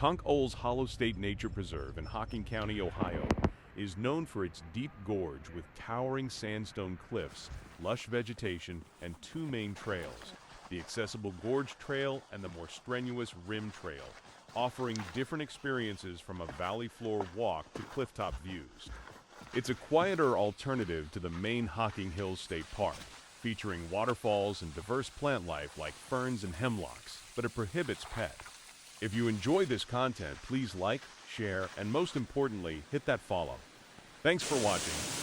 Conkles Hollow State Nature Preserve in Hocking County, Ohio, is known for its deep gorge with towering sandstone cliffs, lush vegetation, and two main trails, the accessible Gorge Trail and the more strenuous Rim Trail, offering different experiences from a valley floor walk to clifftop views. It's a quieter alternative to the main Hocking Hills State Park, featuring waterfalls and diverse plant life like ferns and hemlocks, but it prohibits pets. If you enjoy this content, please like, share, and most importantly, hit that follow. Thanks for watching.